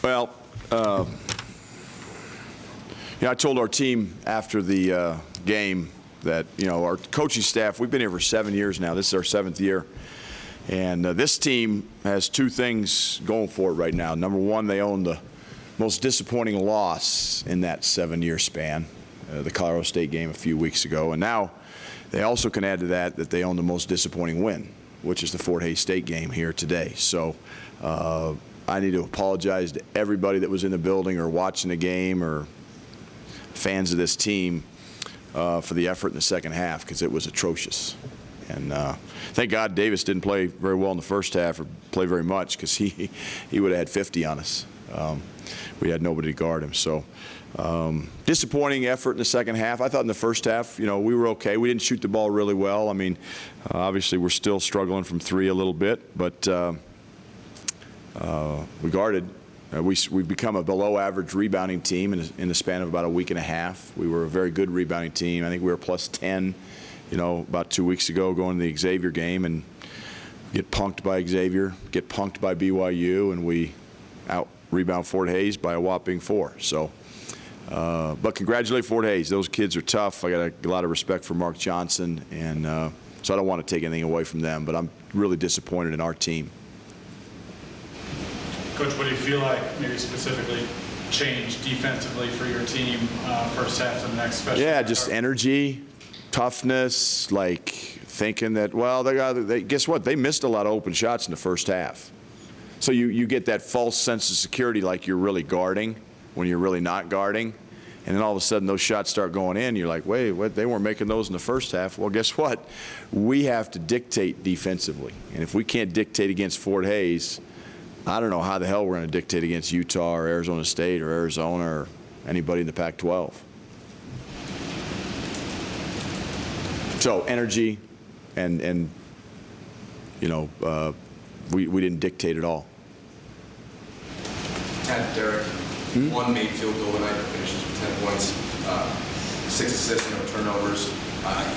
Well, I told our team after the game that, our coaching staff, we've been here for 7 years now. This is our 7th year. And this team has two things going for it right now. Number one, they own the most disappointing loss in that 7-year span, the Colorado State game a few weeks ago. And now they also can add to that they own the most disappointing win, which is the Fort Hays State game here today. So I need to apologize to everybody that was in the building or watching the game or fans of this team for the effort in the second half, because it was atrocious. And thank God Davis didn't play very well in the first half or play very much, because he would have had 50 on us. We had nobody to guard him. So disappointing effort in the second half. I thought in the first half, we were okay. We didn't shoot the ball really well. I mean, obviously we're still struggling from three a little bit, but we guarded. We've become a below-average rebounding team in the span of about a week and a half. We were a very good rebounding team. I think we were plus 10, about 2 weeks ago going to the Xavier game and get punked by Xavier, get punked by BYU, and we out-rebound Fort Hays by a whopping 4. So, but congratulate Fort Hays. Those kids are tough. I got a lot of respect for Mark Johnson, and so I don't want to take anything away from them, but I'm really disappointed in our team. Coach, what do you feel like maybe specifically changed defensively for your team first half to the next? Yeah, just energy, toughness, like thinking that, well, guess what? They missed a lot of open shots in the first half. So you get that false sense of security, like you're really guarding when you're really not guarding. And then all of a sudden those shots start going in. You're like, wait, what? They weren't making those in the first half. Well, guess what? We have to dictate defensively. And if we can't dictate against Fort Hays, I don't know how the hell we're going to dictate against Utah or Arizona State or Arizona or anybody in the Pac-12. So energy and we didn't dictate at all. Tad, Derek, one made field goal tonight, finishes with 10 points, 6 assists, no turnovers.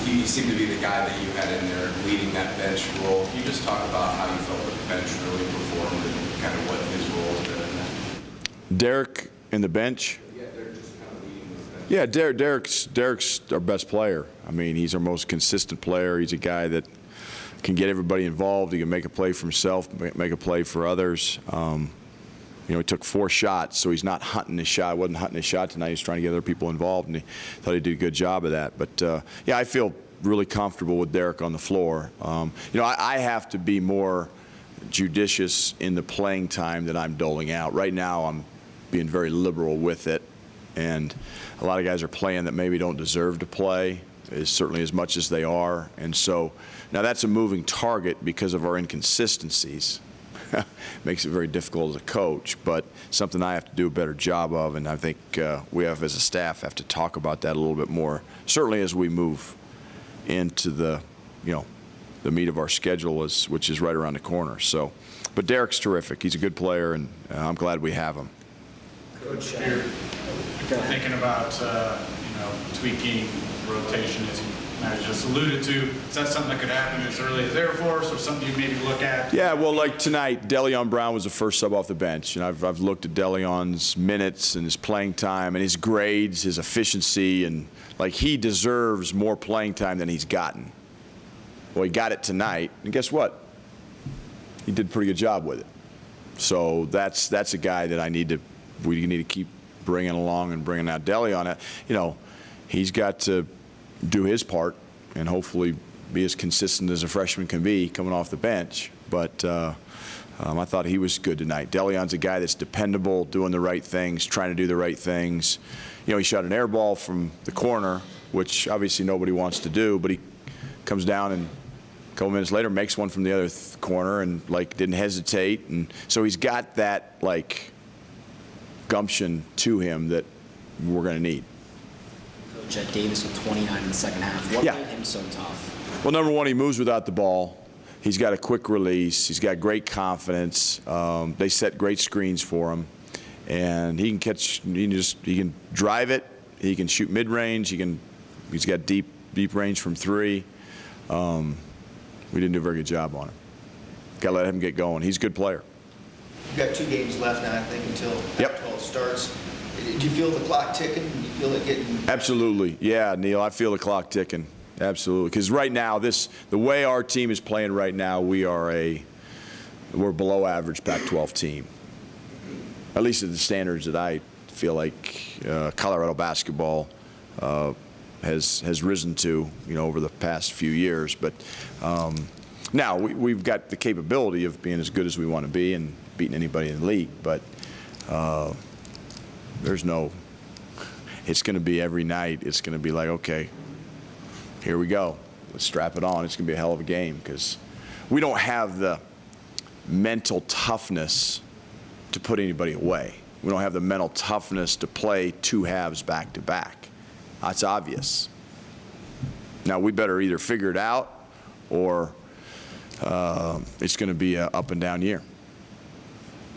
He seemed to be the guy that you had in there leading that bench role. Can you just talk about how you felt that the bench really performed and kind of what his role has been in that? Derek in the bench? Yeah, Derek just kind of leading the bench. Yeah, Derek's our best player. I mean, he's our most consistent player. He's a guy that can get everybody involved. He can make a play for himself, make a play for others. He took 4 shots, so he's not hunting his shot. Wasn't hunting his shot tonight. He's trying to get other people involved, and he thought he did a good job of that. But, yeah, I feel really comfortable with Derek on the floor. I have to be more judicious in the playing time that I'm doling out. Right now I'm being very liberal with it, and a lot of guys are playing that maybe don't deserve to play, certainly as much as they are. And so now that's a moving target because of our inconsistencies. Makes it very difficult as a coach, but something I have to do a better job of, and I think we have as a staff have to talk about that a little bit more, certainly as we move into the meat of our schedule, which is right around the corner. So, but Derek's terrific. He's a good player, and I'm glad we have him. Coach, if you're thinking about tweaking rotation, as you just alluded to, is that something that could happen as early as Air Force, or something you maybe look at? Yeah, well, like tonight, Deleon Brown was the first sub off the bench, and I've looked at Deleon's minutes and his playing time and his grades, his efficiency, and like he deserves more playing time than he's gotten. Well, he got it tonight, and guess what? He did a pretty good job with it. So that's a guy that we need to keep bringing along and bringing out. Deleon, he's got to do his part and hopefully be as consistent as a freshman can be coming off the bench. But I thought he was good tonight. Deleon's a guy that's dependable, doing the right things, trying to do the right things. He shot an air ball from the corner, which obviously nobody wants to do, but he comes down and a couple minutes later makes one from the other corner and didn't hesitate. And so he's got that gumption to him that we're going to need. Coach, Davis with 29 in the second half. What made him so tough? Well, number one, he moves without the ball. He's got a quick release. He's got great confidence. They set great screens for him, and he can catch. He can drive it. He can shoot mid-range. He's got deep range from 3. We didn't do a very good job on him. Got to let him get going. He's a good player. You've got 2 games left now, I think, until Yep. Pac-12 starts. Do you feel the clock ticking? Do you feel it getting? Absolutely. Yeah, Neil, I feel the clock ticking. Absolutely. Because right now, the way our team is playing right now, we're below average Pac-12 team. At least at the standards that I feel like Colorado basketball has risen to, over the past few years. But now we've got the capability of being as good as we want to be and beating anybody in the league. But it's going to be every night. It's going to be like, okay, here we go. Let's strap it on. It's going to be a hell of a game because we don't have the mental toughness to put anybody away. We don't have the mental toughness to play 2 halves back to back. That's obvious. Now, we better either figure it out or it's going to be an up and down year.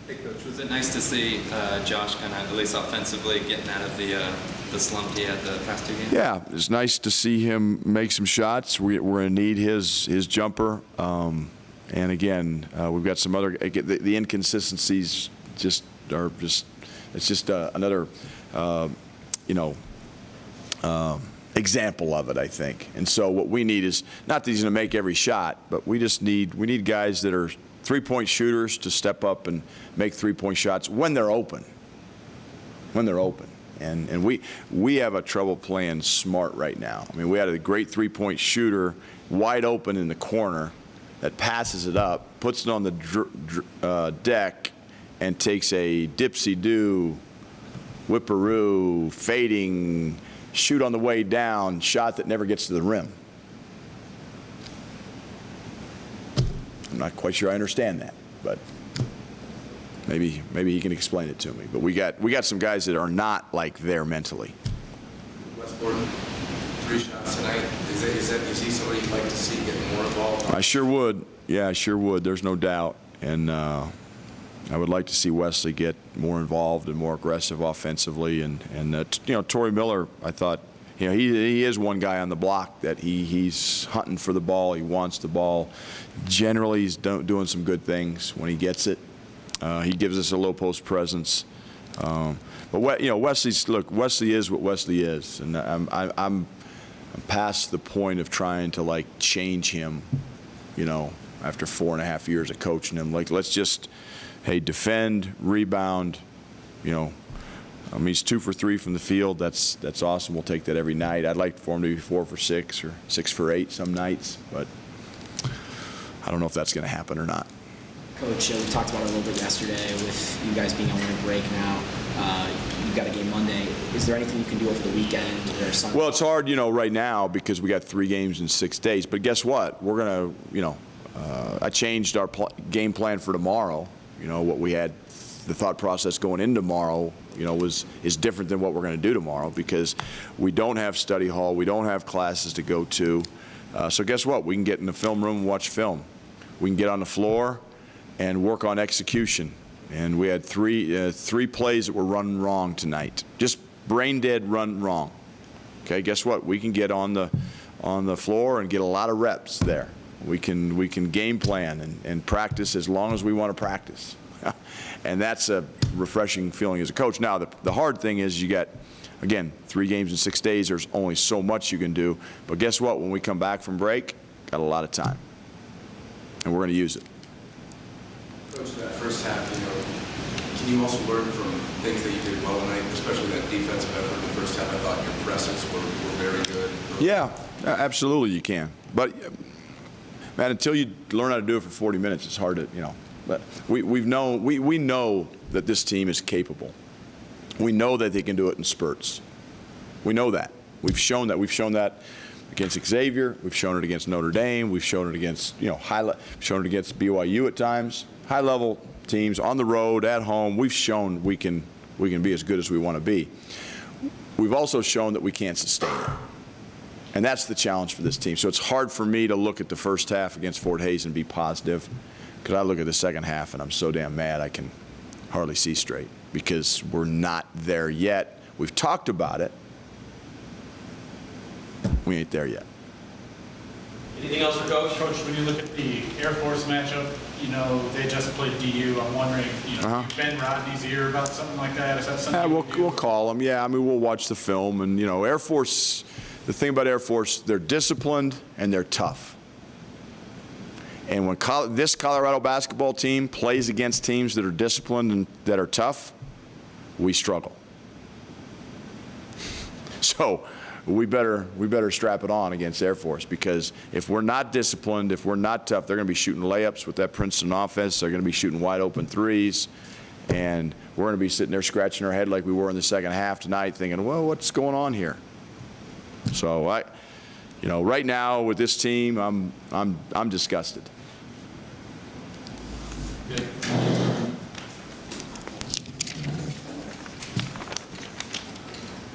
Hey, Coach, was it nice to see Josh kind of, at least offensively, getting out of the slump he had the past 2 games? Yeah, it's nice to see him make some shots. We're going to need his jumper. And again, we've got some other the inconsistencies. It's just another example of it, I think. And so what we need is not that he's going to make every shot, but we need guys that are 3-point shooters to step up and make 3-point shots when they're open. When they're open. And we have a trouble playing smart right now. I mean, we had a great 3-point shooter wide open in the corner that passes it up, puts it on the deck, and takes a dipsy-do, whipperoo, fading, shoot on the way down, shot that never gets to the rim. I'm not quite sure I understand that, but maybe he can explain it to me. But we got some guys that are not like there mentally. Westport, 3 shots tonight. Is he somebody you'd like to see get more involved? I sure would. Yeah, I sure would. There's no doubt. And I would like to see Wesley get more involved and more aggressive offensively. And Torrey Miller, I thought, he is one guy on the block that he's hunting for the ball. He wants the ball. Generally, he's doing some good things when he gets it. He gives us a low post presence. But Wesley is what Wesley is, and I'm past the point of trying to change him. After 4.5 years of coaching him, let's just, defend, rebound. He's 2 for 3 from the field. That's awesome. We'll take that every night. I'd like for him to be 4 for 6 or 6 for 8 some nights, but I don't know if that's going to happen or not. Coach, we talked about it a little bit yesterday with you guys being on winter break now. You've got a game Monday. Is there anything you can do over the weekend or Sunday? Well, it's hard, right now because we got 3 games in 6 days. But guess what? We're going to, I changed our game plan for tomorrow. What we had, the thought process going into tomorrow, is different than what we're going to do tomorrow because we don't have study hall. We don't have classes to go to. So guess what? We can get in the film room and watch film. We can get on the floor and work on execution. And we had three plays that were run wrong tonight. Just brain dead run wrong. Okay, guess what? We can get on the floor and get a lot of reps there. We can game plan and practice as long as we want to practice. And that's a refreshing feeling as a coach. Now, the hard thing is you got, again, 3 games in 6 days. There's only so much you can do. But guess what? When we come back from break, got a lot of time. And we're going to use it. Coach, that first half, can you also learn from things that you did well tonight, especially that defensive effort in the first half? I thought your presses were very good. Yeah, absolutely you can. But, man, until you learn how to do it for 40 minutes, it's hard to, But we know that this team is capable. We know that they can do it in spurts. We know that. We've shown that. We've shown that against Xavier. We've shown it against Notre Dame. We've shown it against, shown it against BYU at times. High-level teams on the road, at home. We've shown we can be as good as we want to be. We've also shown that we can't sustain it. And that's the challenge for this team. So it's hard for me to look at the first half against Fort Hays and be positive because I look at the second half and I'm so damn mad I can hardly see straight because we're not there yet. We've talked about it. We ain't there yet. Anything else for Coach? Coach, when you look at the Air Force matchup, you know, they just played DU. I'm wondering, you know, Ben Rodney's ear about something like that. Is that something? Yeah, you would do? we'll call them. Yeah, I mean, we'll watch the film. And, you know, Air Force, the thing about Air Force, they're disciplined and they're tough. And when this Colorado basketball team plays against teams that are disciplined and that are tough, we struggle. So we better strap it on against Air Force, because if we're not disciplined, if we're not tough, they're going to be shooting layups with that Princeton offense. They're going to be shooting wide open threes, and we're going to be sitting there scratching our head like we were in the second half tonight, thinking, well, what's going on here? So you know, right now with this team, I'm disgusted.